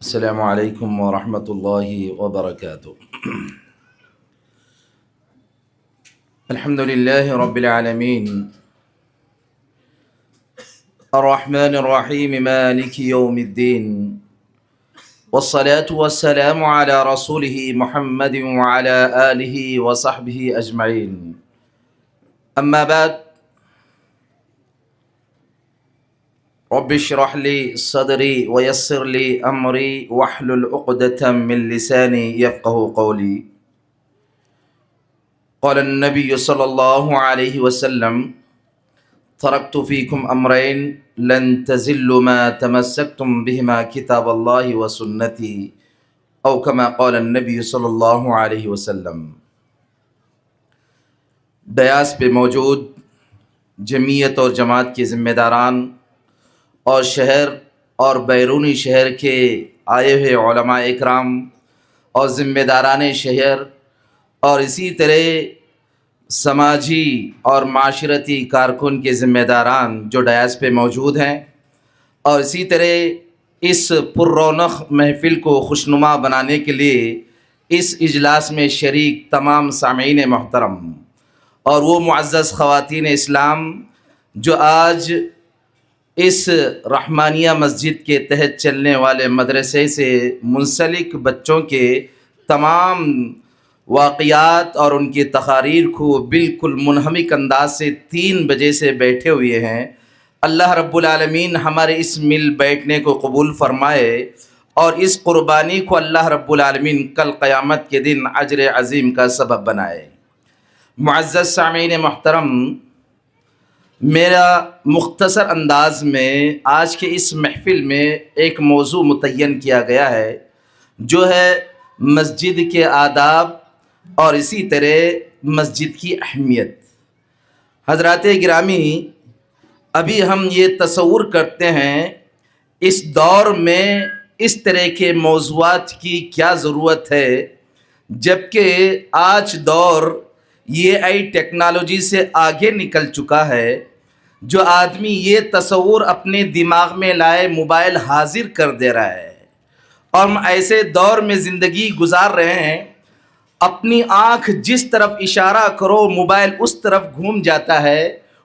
السلام عليكم ورحمة الله وبركاته. الحمد لله رب العالمين الرحمن الرحيم مالك يوم الدين، والصلاة والسلام على رسوله محمد وعلى آله وصحبه أجمعين. أما بعد، رب اشرح لي صدري ويسر لي أمري واحلل عقدة من لساني يفقه قولي. قال النبي صلى الله عليه وسلم: تركت فيكم أمرين لن تزلوا ما تمسكتم بهما كتاب الله وسنتي، أو كما قال النبي صلی اللہ علیہ وسلم. ڈیاس پہ موجود جمعیت اور جماعت کے ذمہ داران اور شہر اور بیرونی شہر کے آئے ہوئے علماء اکرام اور ذمہ داران شہر اور اسی طرح سماجی اور معاشرتی کارکن کے ذمہ داران جو ڈیاس پہ موجود ہیں، اور اسی طرح اس پر رونق محفل کو خوشنما بنانے کے لیے اس اجلاس میں شریک تمام سامعین محترم اور وہ معزز خواتین اسلام جو آج اس رحمانیہ مسجد کے تحت چلنے والے مدرسے سے منسلک بچوں کے تمام واقعات اور ان کی تقاریر کو بالکل منہمک انداز سے 3 بجے سے بیٹھے ہوئے ہیں. اللہ رب العالمین ہمارے اس مل بیٹھنے کو قبول فرمائے اور اس قربانی کو اللہ رب العالمین کل قیامت کے دن اجر عظیم کا سبب بنائے. معزز سامعین محترم، میرا مختصر انداز میں آج کے اس محفل میں ایک موضوع متعین کیا گیا ہے جو ہے مسجد کے آداب اور اسی طرح مسجد کی اہمیت. حضرات گرامی، ابھی ہم یہ تصور کرتے ہیں اس دور میں اس طرح کے موضوعات کی کیا ضرورت ہے، جبکہ آج دور یہ ٹیکنالوجی سے آگے نکل چکا ہے. جو آدمی یہ تصور اپنے دماغ میں لائے موبائل حاضر کر دے رہا ہے، اور ہم ایسے دور میں زندگی گزار رہے ہیں، اپنی آنکھ جس طرف اشارہ کرو موبائل اس طرف گھوم جاتا ہے.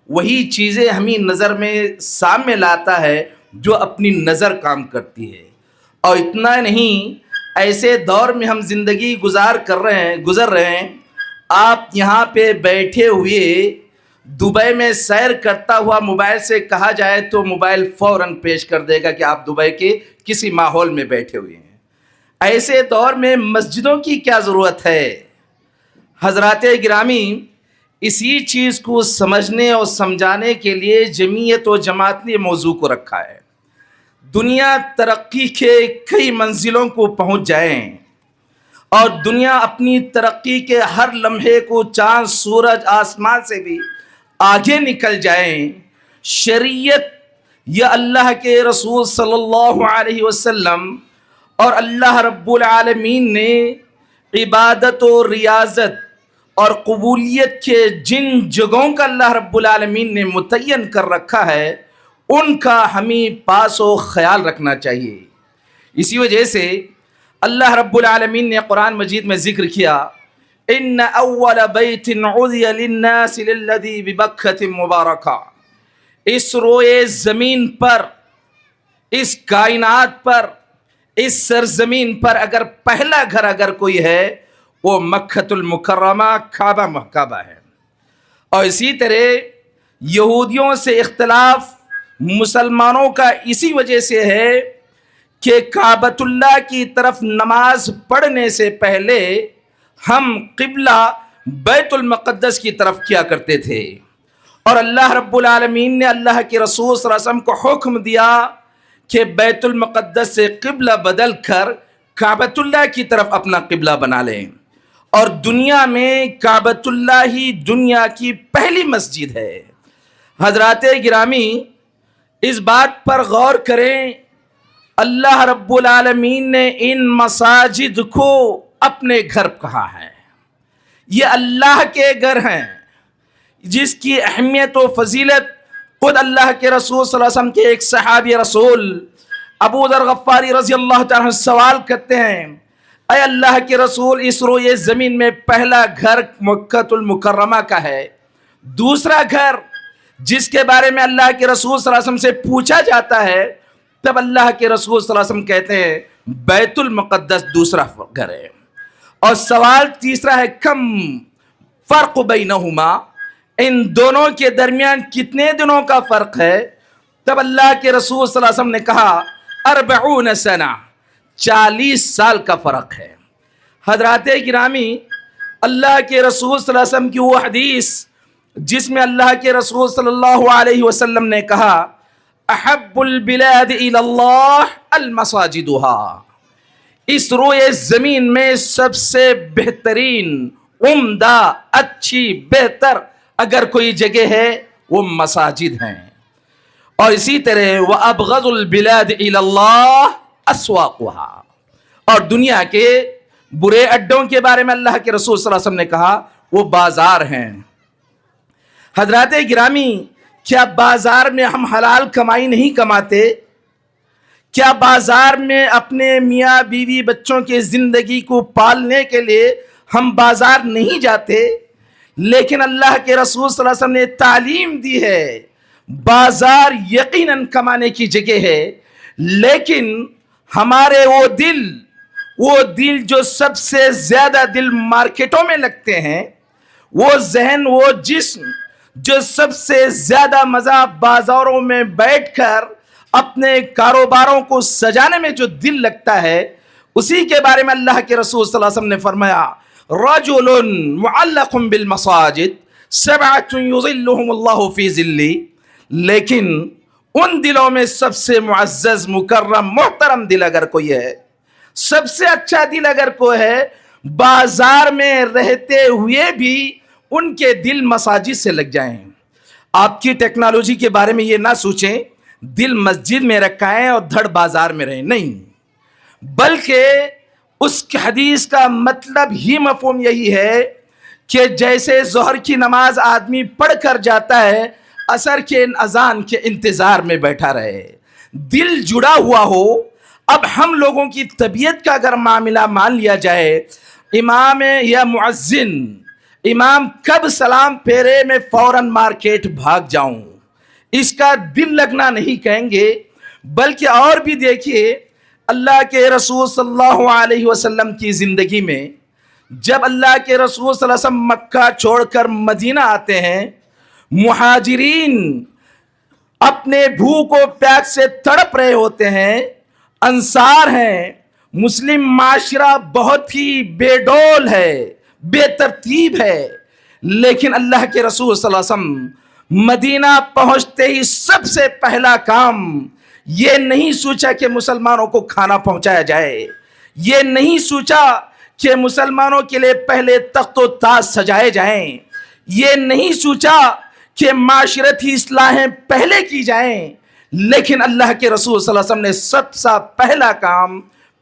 وہی چیزیں ہمیں نظر میں سامنے لاتا ہے جو اپنی نظر کام کرتی ہے. اور اتنا نہیں، ایسے دور میں ہم زندگی گزر رہے ہیں. آپ یہاں پہ بیٹھے ہوئے دبئی میں سیر کرتا ہوا موبائل سے کہا جائے تو موبائل فوراً پیش کر دے گا کہ آپ دبئی کے کسی ماحول میں بیٹھے ہوئے ہیں. ایسے دور میں مسجدوں کی کیا ضرورت ہے؟ حضرات گرامی، اسی چیز کو سمجھنے اور سمجھانے کے لیے جمعیت و جماعت نے موضوع کو رکھا ہے. دنیا ترقی کے کئی منزلوں کو پہنچ جائیں اور دنیا اپنی ترقی کے ہر لمحے کو چاند سورج آسمان سے بھی آگے نکل جائیں، شریعت یا اللہ کے رسول صلی اللہ علیہ وسلم اور اللہ رب العالمین نے عبادت و ریاضت اور قبولیت کے جن جگہوں کا اللہ رب العالمین نے متعین کر رکھا ہے ان کا ہمیں پاس و خیال رکھنا چاہیے. اسی وجہ سے اللہ رب العالمین نے قرآن مجید میں ذکر کیا: ان اول بیت عُذِّ للناس للذی ببکۃ مبارکہ. اس روئے زمین پر، اس کائنات پر، اس سرزمین پر اگر پہلا گھر اگر کوئی ہے وہ مکۃ المکرمہ کعبہ محکعبہ ہے. اور اسی طرح یہودیوں سے اختلاف مسلمانوں کا اسی وجہ سے ہے کہ کعبۃ اللہ کی طرف نماز پڑھنے سے پہلے ہم قبلہ بیت المقدس کی طرف کیا کرتے تھے، اور اللہ رب العالمین نے اللہ کے رسول صلی اللہ علیہ وسلم کو حکم دیا کہ بیت المقدس سے قبلہ بدل کر کعبۃ اللہ کی طرف اپنا قبلہ بنا لیں. اور دنیا میں کعبۃ اللہ ہی دنیا کی پہلی مسجد ہے. حضرات گرامی، اس بات پر غور کریں، اللہ رب العالمین نے ان مساجد کو اپنے گھر کہا ہے. یہ اللہ کے گھر ہیں جس کی اہمیت و فضیلت خود اللہ کے رسول صلی اللہ علیہ وسلم کے ایک صحابی رسول ابو ذر غفاری رضی اللہ تعالیٰ سوال کرتے ہیں، اے اللہ کے رسول، اس روئے زمین میں پہلا گھر مکۃ المکرمہ کا ہے، دوسرا گھر جس کے بارے میں اللہ کے رسول صلی اللہ علیہ وسلم سے پوچھا جاتا ہے، تب اللہ کے رسول صلی اللہ علیہ وسلم کہتے ہیں بیت المقدس دوسرا گھر ہے۔ اور سوال تیسرا ہے، کم فرق بینہما، ان دونوں کے درمیان کتنے دنوں کا فرق ہے؟ تب اللہ کے رسول صلی اللہ علیہ وسلم نے کہا 40 سنہ، 40 سال کا فرق ہے۔ حضرات گرامی، اللہ کے رسول صلی اللہ علیہ وسلم کی وہ حدیث جس میں اللہ کے رسول صلی اللہ علیہ وسلم نے کہا احب البلاد الی اللہ المساجدها، اس روئے زمین میں سب سے بہترین، عمدہ، اچھی، بہتر اگر کوئی جگہ ہے وہ مساجد ہیں۔ اور اسی طرح وَأَبْغَضُ الْبِلَادِ إِلَى اللَّهِ أَسْوَاقُهَا، اور دنیا کے برے اڈوں کے بارے میں اللہ کے رسول صلی اللہ علیہ وسلم نے کہا وہ بازار ہیں۔ حضرات گرامی، کیا بازار میں ہم حلال کمائی نہیں کماتے؟ کیا بازار میں اپنے میاں بیوی بچوں کی زندگی کو پالنے کے لیے ہم بازار نہیں جاتے؟ لیکن اللہ کے رسول صلی اللہ علیہ وسلم نے تعلیم دی ہے بازار یقیناً کمانے کی جگہ ہے، لیکن ہمارے وہ دل جو سب سے زیادہ دل مارکیٹوں میں لگتے ہیں، وہ ذہن، وہ جسم جو سب سے زیادہ مزہ بازاروں میں بیٹھ کر اپنے کاروباروں کو سجانے میں جو دل لگتا ہے، اسی کے بارے میں اللہ کے رسول صلی اللہ علیہ وسلم نے فرمایا رجل معلق بالمساجد سبعۃ یظلهم اللہ فی ظلہ، لیکن ان دلوں میں سب سے معزز، مکرم، محترم دل اگر کوئی ہے، سب سے اچھا دل اگر کوئی ہے، بازار میں رہتے ہوئے بھی ان کے دل مساجد سے لگ جائیں۔ آپ کی ٹیکنالوجی کے بارے میں یہ نہ سوچیں دل مسجد میں رکھائیں اور دھڑ بازار میں رہیں، نہیں، بلکہ اس حدیث کا مطلب ہی مفہوم یہی ہے کہ جیسے ظہر کی نماز آدمی پڑھ کر جاتا ہے، عصر کے اذان کے انتظار میں بیٹھا رہے، دل جڑا ہوا ہو۔ اب ہم لوگوں کی طبیعت کا اگر معاملہ مان لیا جائے، امام یا مؤذن، امام کب سلام پھیرے میں فوراً مارکیٹ بھاگ جاؤں، اس کا دل لگنا نہیں کہیں گے، بلکہ اور بھی دیکھیے اللہ کے رسول صلی اللہ علیہ وسلم کی زندگی میں جب اللہ کے رسول صلی اللہ علیہ وسلم مکہ چھوڑ کر مدینہ آتے ہیں، مہاجرین اپنے بھوک و پیاس سے تڑپ رہے ہوتے ہیں، انصار ہیں، مسلم معاشرہ بہت ہی بے ڈول ہے، بے ترتیب ہے، لیکن اللہ کے رسول صلی اللہ علیہ وسلم مدینہ پہنچتے ہی سب سے پہلا کام یہ نہیں سوچا کہ مسلمانوں کو کھانا پہنچایا جائے، یہ نہیں سوچا کہ مسلمانوں کے لیے پہلے تخت و تاج سجائے جائیں، یہ نہیں سوچا کہ معاشرتی اصلاحیں پہلے کی جائیں، لیکن اللہ کے رسول صلی اللہ علیہ وسلم نے سب سے پہلا کام،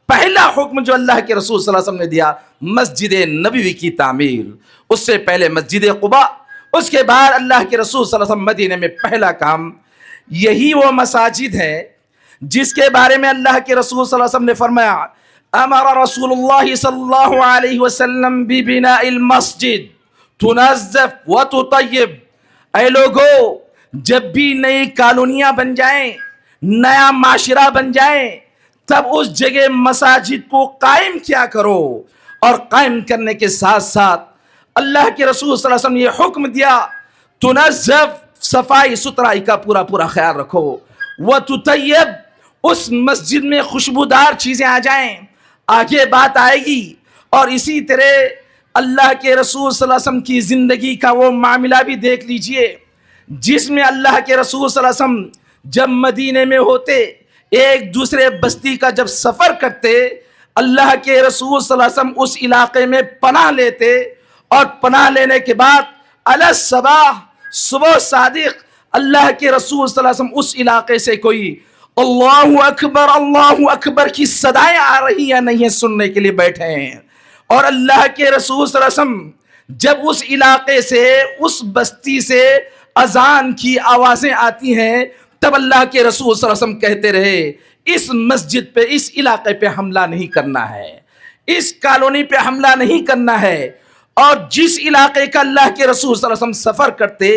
پہلا حکم جو اللہ کے رسول صلی اللہ علیہ وسلم نے دیا، مسجد نبوی کی تعمیر۔ اس سے پہلے مسجد قباء، اس کے بعد اللہ کے رسول صلی اللہ علیہ وسلم مدینے میں پہلا کام، یہی وہ مساجد ہے جس کے بارے میں اللہ کے رسول صلی اللہ علیہ وسلم نے فرمایا امر رسول اللہ صلی اللہ علیہ وسلم ببناء المسجد تنظف وتطیب، اے لوگو جب بھی نئی کالونیاں بن جائیں، نیا معاشرہ بن جائیں، تب اس جگہ مساجد کو قائم کیا کرو، اور قائم کرنے کے ساتھ ساتھ اللہ کے رسول صلی اللہ علیہ وسلم نے یہ حکم دیا تنظف، صفائی ستھرائی کا پورا خیال رکھو، وتطیب، اس مسجد میں خوشبودار چیزیں آ جائیں، آگے بات آئے گی۔ اور اسی طرح اللہ کے رسول صلی اللہ علیہ وسلم کی زندگی کا وہ معاملہ بھی دیکھ لیجئے جس میں اللہ کے رسول صلی اللہ علیہ وسلم جب مدینے میں ہوتے، ایک دوسرے بستی کا جب سفر کرتے، اللہ کے رسول صلی اللہ علیہ وسلم اس علاقے میں پناہ لیتے، اور پناہ لینے کے بعد علی الصباح، صبح صادق، اللہ کے رسول صلی اللہ علیہ وسلم اس علاقے سے کوئی اللہ اکبر کی صدائیں آ رہی یا نہیں سننے کے لیے بیٹھے ہیں، اور اللہ کے رسول صلی اللہ علیہ وسلم جب اس علاقے سے، اس بستی سے اذان کی آوازیں آتی ہیں، تب اللہ کے رسول صلی اللہ علیہ وسلم کہتے رہے اس مسجد پہ، اس علاقے پہ حملہ نہیں کرنا ہے، اس کالونی پہ حملہ نہیں کرنا ہے۔ اور جس علاقے کا اللہ کے رسول صلی اللہ علیہ وسلم سفر کرتے،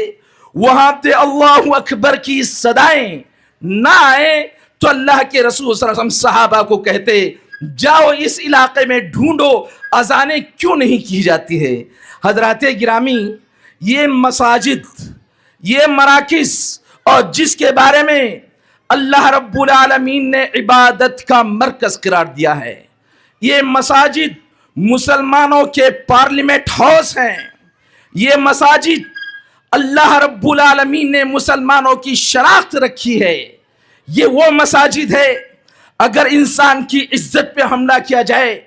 وہاں پہ اللہ اکبر کی صدائیں نہ آئے تو اللہ کے رسول صلی اللہ علیہ وسلم صحابہ کو کہتے جاؤ اس علاقے میں ڈھونڈو اذانیں کیوں نہیں کی جاتی ہے۔ حضرات گرامی، یہ مساجد، یہ مراکز، اور جس کے بارے میں اللہ رب العالمین نے عبادت کا مرکز قرار دیا ہے، یہ مساجد مسلمانوں کے پارلیمنٹ ہاؤس ہیں۔ یہ مساجد اللہ رب العالمین نے مسلمانوں کی شناخت رکھی ہے۔ یہ وہ مساجد ہے، اگر انسان کی عزت پہ حملہ کیا جائے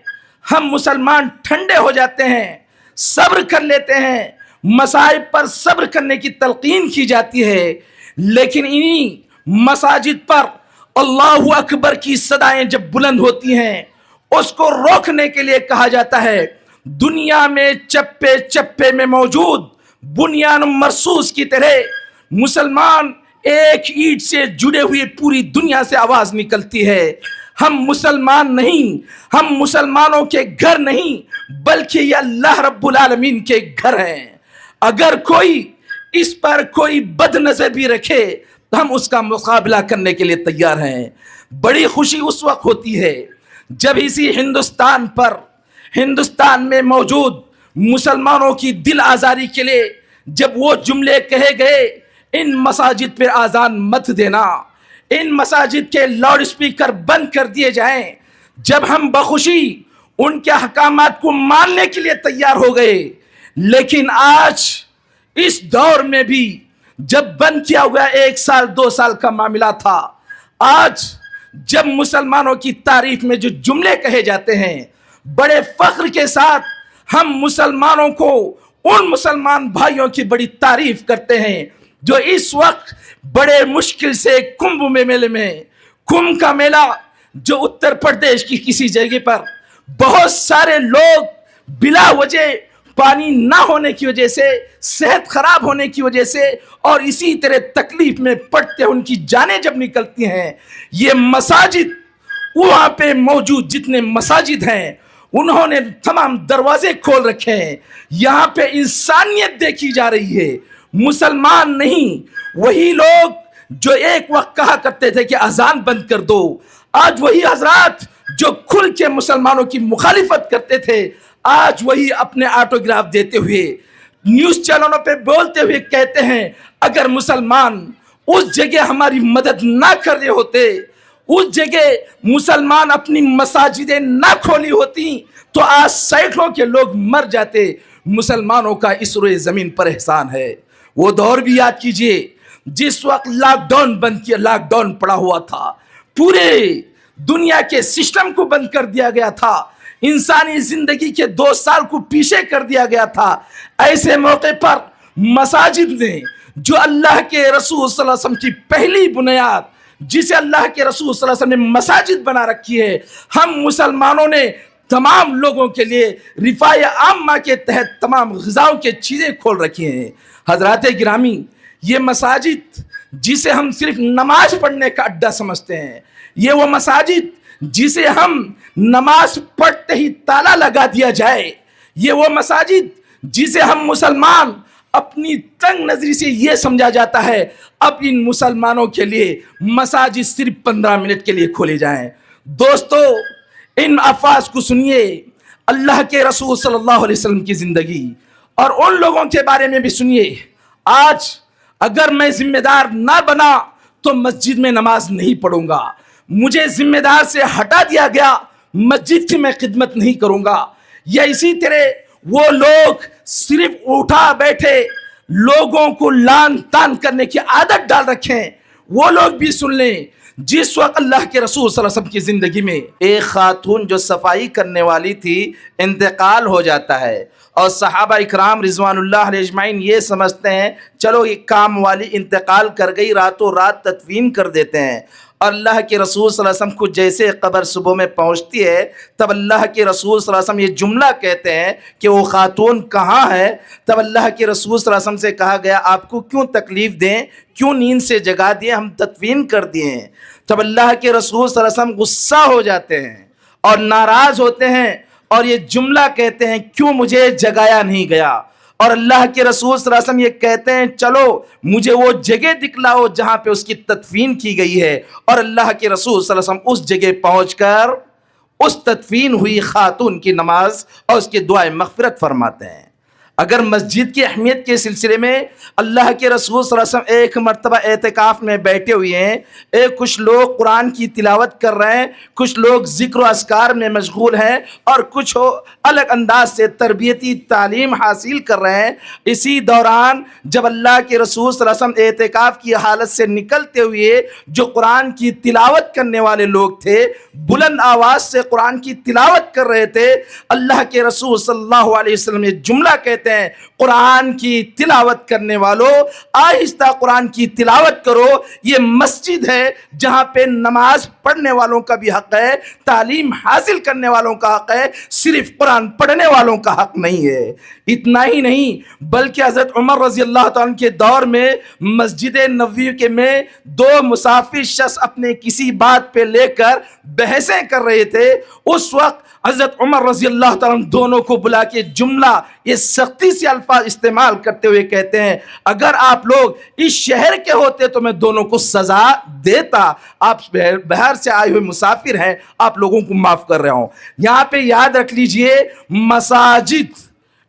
ہم مسلمان ٹھنڈے ہو جاتے ہیں، صبر کر لیتے ہیں، مصائب پر صبر کرنے کی تلقین کی جاتی ہے، لیکن انہی مساجد پر اللہ اکبر کی صدائیں جب بلند ہوتی ہیں اس کو روکنے کے لیے کہا جاتا ہے دنیا میں چپے چپے میں موجود بنیان مرصوص کی طرح مسلمان ایک اینٹ سے جڑے ہوئے پوری دنیا سے آواز نکلتی ہے، ہم مسلمان نہیں، ہم مسلمانوں کے گھر نہیں بلکہ یہ اللہ رب العالمین کے گھر ہیں۔ اگر کوئی اس پر کوئی بد نظر بھی رکھے تو ہم اس کا مقابلہ کرنے کے لیے تیار ہیں۔ بڑی خوشی اس وقت ہوتی ہے جب اسی ہندوستان میں موجود مسلمانوں کی دل آزاری کے لیے جب وہ جملے کہے گئے ان مساجد پہ آذان مت دینا، ان مساجد کے لاؤڈ سپیکر بند کر دیے جائیں، جب ہم بخوشی ان کے احکامات کو ماننے کے لیے تیار ہو گئے، لیکن آج اس دور میں بھی جب بند کیا ہوا 1 سال 2 سال کا معاملہ تھا، آج جب مسلمانوں کی تعریف میں جو جملے کہے جاتے ہیں بڑے فخر کے ساتھ ہم مسلمانوں کو ان مسلمان بھائیوں کی بڑی تعریف کرتے ہیں جو اس وقت بڑے مشکل سے کمبھ میلے میں، کمبھ کا میلہ جو اتر پردیش کی کسی جگہ پر بہت سارے لوگ بلا وجہ پانی نہ ہونے کی وجہ سے، صحت خراب ہونے کی وجہ سے اور اسی طرح تکلیف میں پڑتے ان کی جانیں جب نکلتی ہیں، یہ مساجد وہاں پہ موجود جتنے مساجد ہیں انہوں نے تمام دروازے کھول رکھے ہیں، یہاں پہ انسانیت دیکھی جا رہی ہے، مسلمان نہیں وہی لوگ جو ایک وقت کہا کرتے تھے کہ اذان بند کر دو، آج وہی حضرات جو کھل کے مسلمانوں کی مخالفت کرتے تھے آج وہی اپنے آٹوگراف دیتے ہوئے نیوز چینلوں پہ بولتے ہوئے کہتے ہیں اگر مسلمان اس جگہ ہماری مدد نہ کر رہے ہوتے، اس جگہ مسلمان اپنی مساجدیں نہ کھولی ہوتی تو آج سینکڑوں کے لوگ مر جاتے۔ مسلمانوں کا اس روئے زمین پر احسان ہے۔ وہ دور بھی یاد کیجئے جس وقت لاک ڈاؤن بند کیا، لاک ڈاؤن پڑا ہوا تھا، پورے دنیا کے سسٹم کو بند کر دیا گیا تھا، انسانی زندگی کے 2 سال کو پیچھے کر دیا گیا تھا، ایسے موقع پر مساجد نے جو اللہ کے رسول صلی اللہ علیہ وسلم کی پہلی بنیاد جسے اللہ کے رسول صلی اللہ علیہ وسلم نے مساجد بنا رکھی ہے، ہم مسلمانوں نے تمام لوگوں کے لیے رفاہ عامہ کے تحت تمام غذاؤں کے چیزیں کھول رکھی ہیں۔ حضرات گرامی، یہ مساجد جسے ہم صرف نماز پڑھنے کا اڈا سمجھتے ہیں، یہ وہ مساجد جسے ہم نماز پڑھتے ہی تالا لگا دیا جائے، یہ وہ مساجد جسے ہم مسلمان اپنی تنگ نظری سے یہ سمجھا جاتا ہے اب ان مسلمانوں کے لیے مساجد صرف 15 منٹ کے لیے کھولے جائیں۔ دوستو، ان الفاظ کو سنیے، اللہ کے رسول صلی اللہ علیہ وسلم کی زندگی اور ان لوگوں کے بارے میں بھی سنیے۔ آج اگر میں ذمہ دار نہ بنا تو مسجد میں نماز نہیں پڑھوں گا، مجھے ذمہ دار سے ہٹا دیا گیا، مسجد کی میں خدمت نہیں کروں گا۔ یا اسی طرح وہ لوگ صرف اٹھا بیٹھے لوگوں کو لان تان کرنے کی عادت ڈال رکھیں، وہ لوگ بھی سن لیں۔ جس وقت اللہ کے رسول صلی اللہ علیہ وسلم کی زندگی میں ایک خاتون جو صفائی کرنے والی تھی انتقال ہو جاتا ہے اور صحابہ اکرام رضوان اللہ علیہ اجمعین یہ سمجھتے ہیں چلو یہ کام والی انتقال کر گئی، راتوں رات تدفین کر دیتے ہیں، اور اللہ کے رسول صلی اللہ علیہ وسلم کو جیسے قبر صبح میں پہنچتی ہے تب اللہ کے رسول صلی اللہ علیہ وسلم یہ جملہ کہتے ہیں کہ وہ خاتون کہاں ہے؟ تب اللہ کے رسول صلی اللہ علیہ وسلم سے کہا گیا آپ کو کیوں تکلیف دیں، کیوں نیند سے جگا دیں، ہم تدفین کر دیے ہیں۔ تب اللہ کے رسول صلی اللہ علیہ وسلم غصہ ہو جاتے ہیں اور ناراض ہوتے ہیں اور یہ جملہ کہتے ہیں کیوں مجھے جگایا نہیں گیا؟ اور اللہ کے رسول صلی اللہ علیہ وسلم یہ کہتے ہیں چلو مجھے وہ جگہ دکھلاؤ جہاں پہ اس کی تدفین کی گئی ہے، اور اللہ کے رسول صلی اللہ علیہ وسلم اس جگہ پہنچ کر اس تدفین ہوئی خاتون کی نماز اور اس کی دعائیں مغفرت فرماتے ہیں۔ اگر مسجد کی اہمیت کے سلسلے میں اللہ کے رسول صلی اللہ علیہ وسلم ایک مرتبہ اعتکاف میں بیٹھے ہوئے ہیں، کچھ لوگ قرآن کی تلاوت کر رہے ہیں، کچھ لوگ ذکر و اذکار میں مشغول ہیں، اور کچھ الگ انداز سے تربیتی تعلیم حاصل کر رہے ہیں۔ اسی دوران جب اللہ کے رسول صلی اللہ علیہ وسلم اعتکاف کی حالت سے نکلتے ہوئے جو قرآن کی تلاوت کرنے والے لوگ تھے بلند آواز سے قرآن کی تلاوت کر رہے تھے، اللہ کے رسول صلی اللہ علیہ وسلم یہ جملہ کہتے ہیں قرآن کی تلاوت کرنے والوں آہستہ قرآن کی تلاوت کرو، یہ مسجد ہے جہاں پہ نماز پڑھنے والوں کا بھی حق ہے، تعلیم حاصل کرنے والوں کا حق ہے، صرف قرآن پڑھنے والوں کا حق نہیں ہے۔ اتنا ہی نہیں بلکہ حضرت عمر رضی اللہ تعالیٰ کے دور میں مسجد نبوی میں دو مسافر شخص اپنے کسی بات پہ لے کر بحثیں کر رہے تھے، اس وقت حضرت عمر رضی اللہ تعالیٰ دونوں کو بلا کے جملہ یہ سختی سے الفاظ استعمال کرتے ہوئے کہتے ہیں اگر آپ لوگ اس شہر کے ہوتے تو میں دونوں کو سزا دیتا، آپ باہر سے آئے ہوئے مسافر ہیں، آپ لوگوں کو معاف کر رہا ہوں۔ یہاں پہ یاد رکھ لیجئے مساجد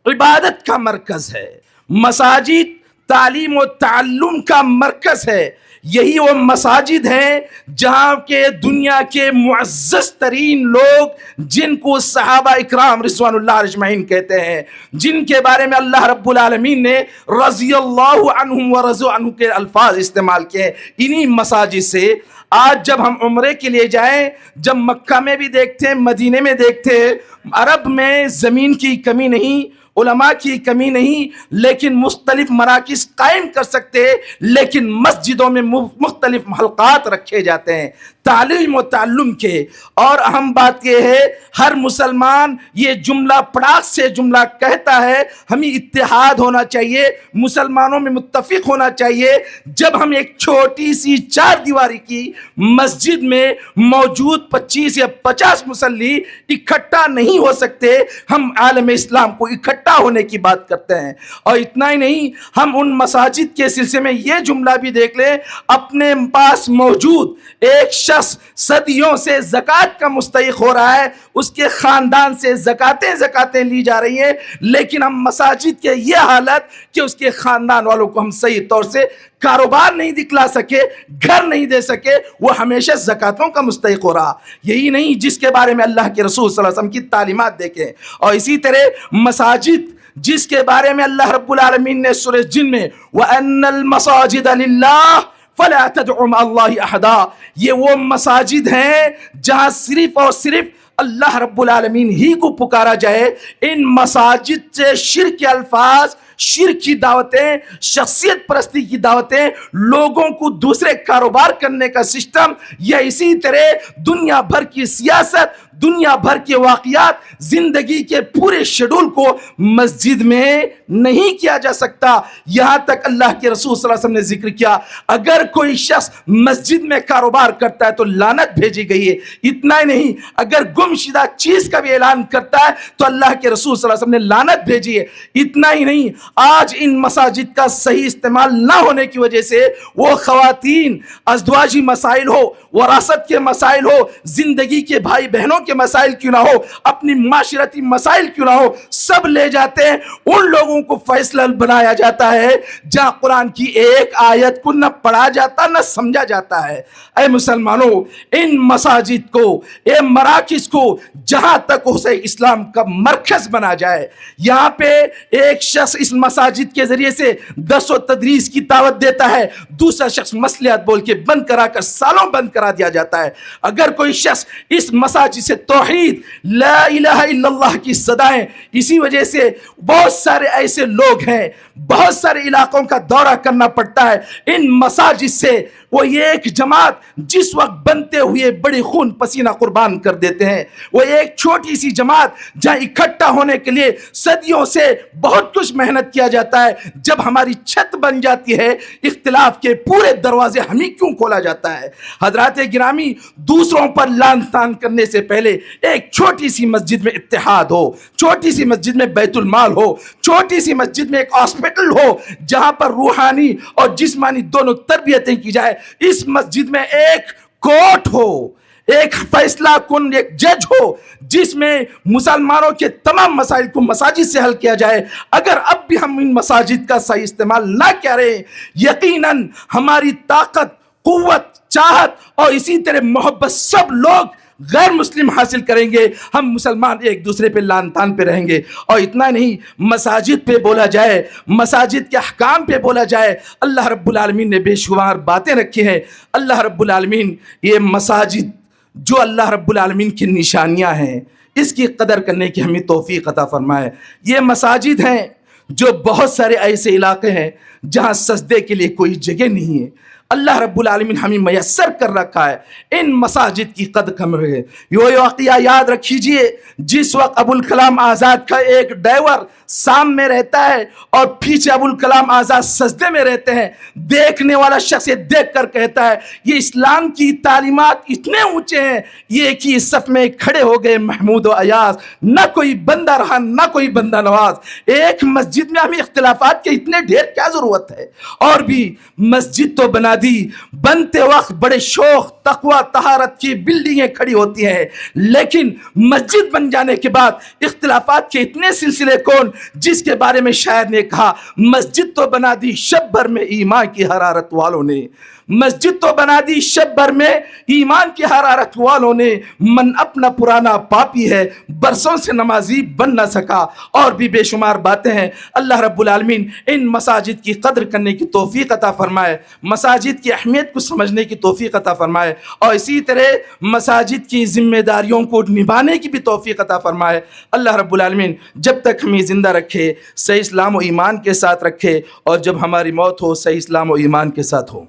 عبادت کا مرکز ہے، مساجد تعلیم و تعلم کا مرکز ہے، یہی وہ مساجد ہیں جہاں کے دنیا کے معزز ترین لوگ جن کو صحابہ اکرام رضوان اللہ اجمعین کہتے ہیں، جن کے بارے میں اللہ رب العالمین نے رضی اللہ عنہم ورضوا عنہ کے الفاظ استعمال کیے، انہی مساجد سے آج جب ہم عمرے کے لیے جائیں، جب مکہ میں بھی دیکھتے ہیں، مدینے میں دیکھتے ہیں، عرب میں زمین کی کمی نہیں، علماء کی کمی نہیں، لیکن مختلف مراکز قائم کر سکتے، لیکن مسجدوں میں مختلف حلقات رکھے جاتے ہیں تعلیم و تعلم کے۔ اور اہم بات یہ ہے ہر مسلمان یہ جملہ پڑاخ سے جملہ کہتا ہے، ہمیں اتحاد ہونا چاہیے، مسلمانوں میں متفق ہونا چاہیے۔ جب ہم ایک چھوٹی سی 4 دیواری کی مسجد میں موجود 25 یا 50 مصلی اکٹھا نہیں ہو سکتے، ہم عالم اسلام کو اکٹھا ہونے کی بات کرتے ہیں۔ اور اتنا ہی نہیں، ہم ان مساجد کے سلسلے میں یہ جملہ بھی دیکھ لیں، اپنے پاس موجود ایک شخص صدیوں سے زکوٰۃ کا مستحق ہو رہا ہے، اس کے خاندان سے زکاتیں لی جا رہی ہیں، لیکن ہم مساجد کے یہ حالت کہ اس کے خاندان والوں کو ہم صحیح طور سے کاروبار نہیں دکھلا سکے، گھر نہیں دے سکے، وہ ہمیشہ زکاتوں کا مستحق ہو رہا۔ یہی نہیں جس کے بارے میں اللہ کے رسول صلی اللہ علیہ وسلم کی تعلیمات دیکھیں، اور اسی طرح مساجد جس کے بارے میں اللہ رب العالمین نے سورہ جن میں وَأَنَّ الْمَسَاجِدَ لِلَّهِ فَلَا تَدْعُوا مَعَ اللَّهِ أَحَدًا، یہ وہ مساجد ہیں جہاں صرف اور صرف اللہ رب العالمین ہی کو پکارا جائے۔ ان مساجد سے شرک کے الفاظ، شرک کی دعوتیں، شخصیت پرستی کی دعوتیں، لوگوں کو دوسرے کاروبار کرنے کا سسٹم، یا اسی طرح دنیا بھر کی سیاست، دنیا بھر کے واقعات، زندگی کے پورے شیڈول کو مسجد میں نہیں کیا جا سکتا۔ یہاں تک اللہ کے رسول صلی اللہ علیہ وسلم نے ذکر کیا اگر کوئی شخص مسجد میں کاروبار کرتا ہے تو لعنت بھیجی گئی ہے۔ اتنا ہی نہیں، اگر گمشدہ چیز کا بھی اعلان کرتا ہے تو اللہ کے رسول صلی اللہ علیہ وسلم نے لعنت بھیجی ہے۔ اتنا ہی نہیں، آج ان مساجد کا صحیح استعمال نہ ہونے کی وجہ سے وہ خواتین ازدواجی مسائل ہو، وراثت کے مسائل ہو، زندگی کے بھائی بہنوں کے مسائل کیوں نہ ہو، اپنی معاشرتی مسائل کیوں نہ ہو، سب لے جاتے ہیں، ان لوگوں کو فیصلہ بنایا جاتا ہے جہاں قرآن کی ایک آیت کو نہ پڑھا جاتا نہ سمجھا جاتا ہے۔ اے مسلمانوں، ان مساجد کو، اے مراکز کو جہاں تک اسے اسلام کا مرکز بنا جائے. یہاں پہ ایک شخص اس مساجد کے ذریعے سے درس و تدریس کی دعوت دیتا ہے, دوسرا شخص مصلحت بول کے بند کرا کر سالوں بند کرا دیا جاتا ہے. اگر کوئی شخص اس مساجد سے توحید لا الہ الا اللہ کی صدائیں, اسی وجہ سے بہت سارے ایسے لوگ ہیں, بہت سارے علاقوں کا دورہ کرنا پڑتا ہے, ان مساجد سے وہ یہ ایک جماعت جس وقت بنتے ہوئے بڑی خون پسینہ قربان کر دیتے ہیں, وہ ایک چھوٹی سی جماعت جہاں اکٹھا ہونے کے لیے صدیوں سے بہت کچھ محنت کیا جاتا ہے, جب ہماری چھت بن جاتی ہے اختلاف کے پورے دروازے ہمیں کیوں کھولا جاتا ہے. حضرات گرامی, دوسروں پر لعن طعن کرنے سے پہلے ایک چھوٹی سی مسجد میں اتحاد ہو, چھوٹی سی مسجد میں بیت المال ہو, چھوٹی سی مسجد میں ایک ہاسپٹل ہو جہاں پر روحانی اور جسمانی دونوں تربیتیں کی جائے, اس مسجد میں ایک کورٹ ہو, ایک فیصلہ کن ایک جج ہو جس میں مسلمانوں کے تمام مسائل کو مساجد سے حل کیا جائے. اگر اب بھی ہم ان مساجد کا صحیح استعمال نہ کریں, یقیناً ہماری طاقت, قوت, چاہت اور اسی طرح محبت سب لوگ غیر مسلم حاصل کریں گے, ہم مسلمان ایک دوسرے پہ لعن طعن پہ رہیں گے. اور اتنا نہیں, مساجد پہ بولا جائے, مساجد کے احکام پہ بولا جائے. اللہ رب العالمین نے بے شمار باتیں رکھی ہیں. اللہ رب العالمین یہ مساجد جو اللہ رب العالمین کی نشانیاں ہیں, اس کی قدر کرنے کی ہمیں توفیق عطا فرمائے. یہ مساجد ہیں جو بہت سارے ایسے علاقے ہیں جہاں سجدے کے لیے کوئی جگہ نہیں ہے. اللہ رب العالمین ہمیں میسر کر رکھا ہے, ان مساجد کی قدر کم رہے. یہ واقعہ یاد رکھیجئے, جس وقت ابوالکلام آزاد کا ایک ڈرائیور سام میں رہتا ہے اور پیچھے ابوالکلام آزاد سجدے میں رہتے ہیں, دیکھنے والا شخص یہ دیکھ کر کہتا ہے یہ اسلام کی تعلیمات اتنے اونچے ہیں, یہ ایک ہی صف میں کھڑے ہو گئے محمود و ایاز, نہ کوئی بندہ رہا نہ کوئی بندہ نواز. ایک مسجد میں ہمیں اختلافات کے اتنے ڈھیر کیا ضرورت ہے. اور بھی مسجد تو بنا دی, بنتے وقت بڑے شوق, تقوی, طہارت کی بلڈنگیں کھڑی ہوتی ہیں, لیکن مسجد بن جانے کے بعد اختلافات کے اتنے سلسلے کون, جس کے بارے میں شاعر نے کہا مسجد تو بنا دی شب بھر میں ایمان کی حرارت والوں نے, مسجد تو بنا دی شب بھر میں ایمان کی حرارت والوں نے, من اپنا پرانا پاپی ہے برسوں سے نمازی بن نہ سکا. اور بھی بے شمار باتیں ہیں. اللہ رب العالمین ان مساجد کی قدر کرنے کی توفیق عطا فرمائے, مساجد کی اہمیت کو سمجھنے کی توفیق عطا فرمائے, اور اسی طرح مساجد کی ذمہ داریوں کو نبھانے کی بھی توفیق عطا فرمائے. اللہ رب العالمین جب تک ہمیں زندہ رکھے صحیح اسلام و ایمان کے ساتھ رکھے, اور جب ہماری موت ہو صحیح اسلام و ایمان کے ساتھ ہو.